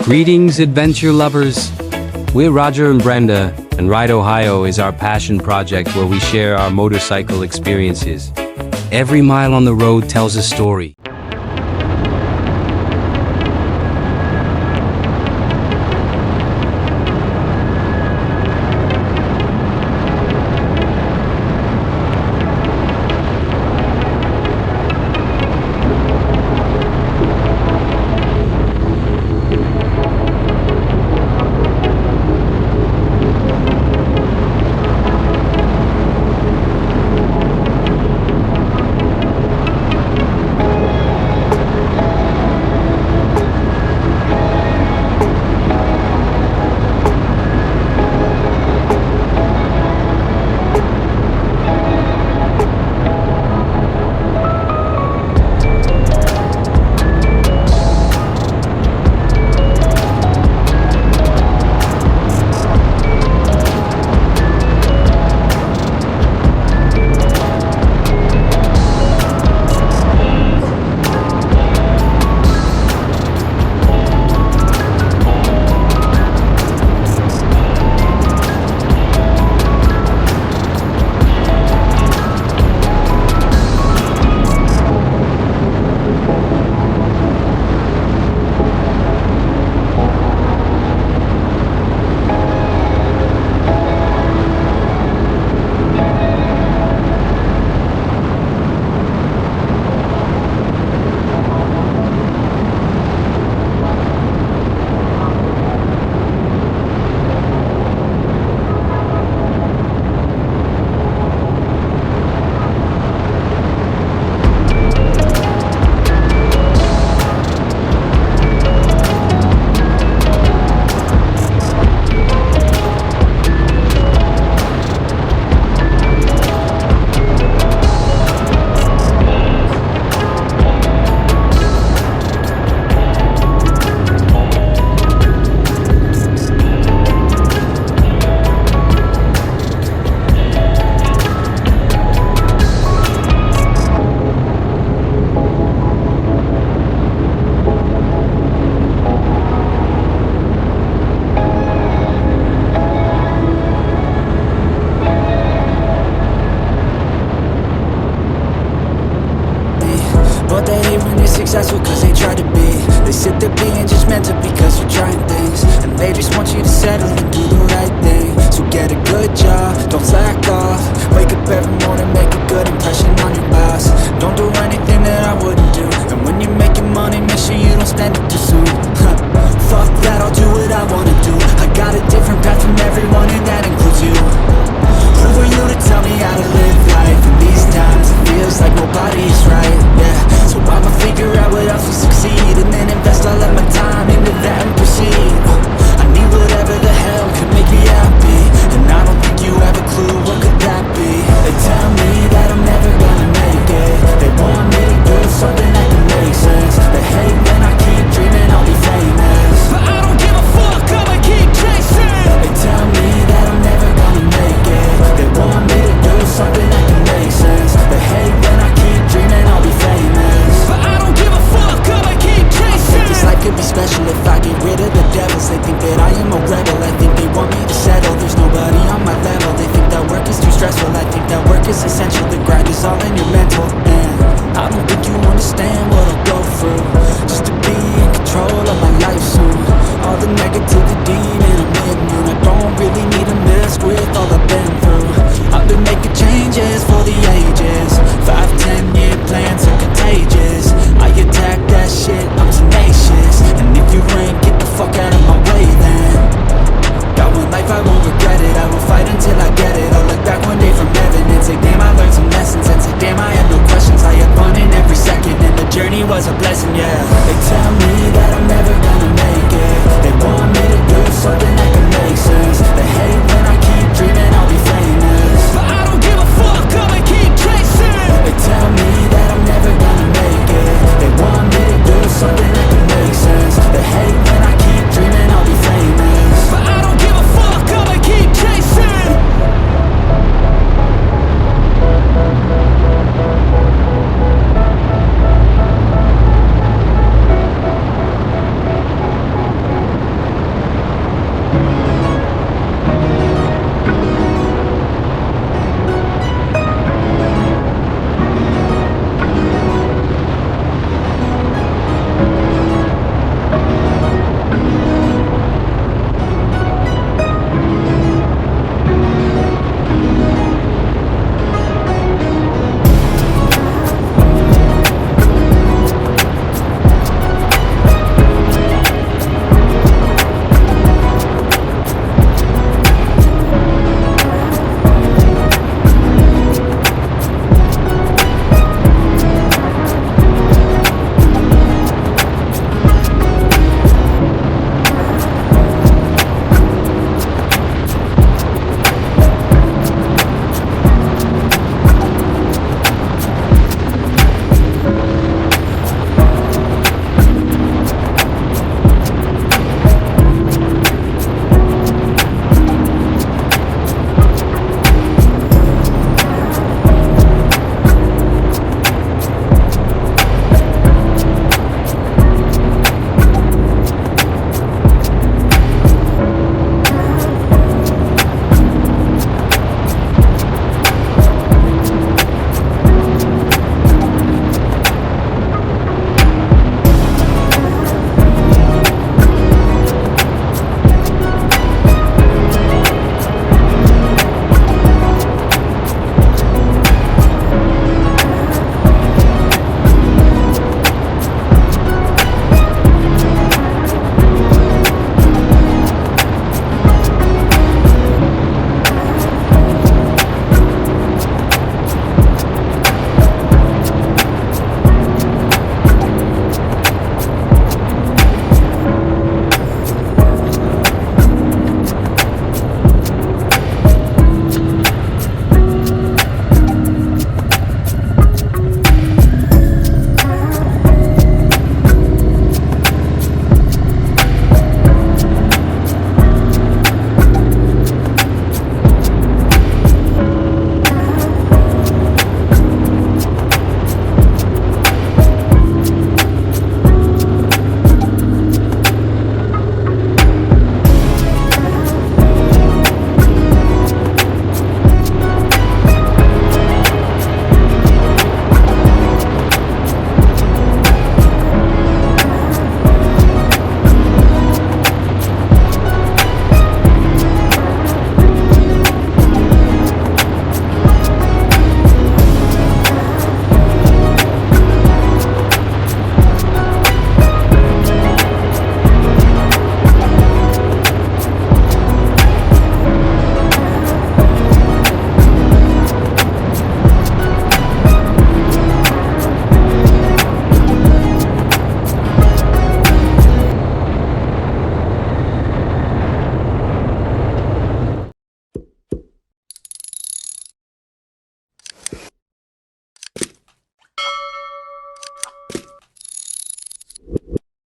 Greetings, adventure lovers. We're Roger and Brenda, and Ride Ohio is our passion project where we share our motorcycle experiences. Every mile on the road tells a story. But they hate when you're successful cause they try to be. They sit there being judgmental because you're trying things, and they just want you to settle and do the right thing. So get a good job, don't slack off. Wake up every morning, make a good impression on your boss. Don't do anything that I wouldn't do. And when you're making money, make sure you don't spend it too soon. Fuck that, I'll do what I wanna do. I got a different path from everyone and that includes you. Who are you to tell me how to live life? In these times it feels like nobody's right, yeah. So I'ma figure out what else will succeed, and then invest all of my time into that and proceed. I need whatever the hell could make me happy, and I don't think you have a clue what could that be. They tell me that I'm never gonna make it. They want me to do something that can make sense. They hate when I keep dreaming I'll be famous, but I don't give a fuck, I'ma keep chasing. They tell me that I'm never gonna make it. They want me to do something that can make sense. They hate when I keep dreaming I'll be famous, but I don't give a fuck, I'ma keep chasing. This life could be special if I get rid of the devils. They think that I am a rebel, I think they want me to settle. There's nobody on my level. They think that work is too stressful, I think that work is essential. The grind is all in your mental, and I don't think you understand what I'll go through just to be in control of my life soon.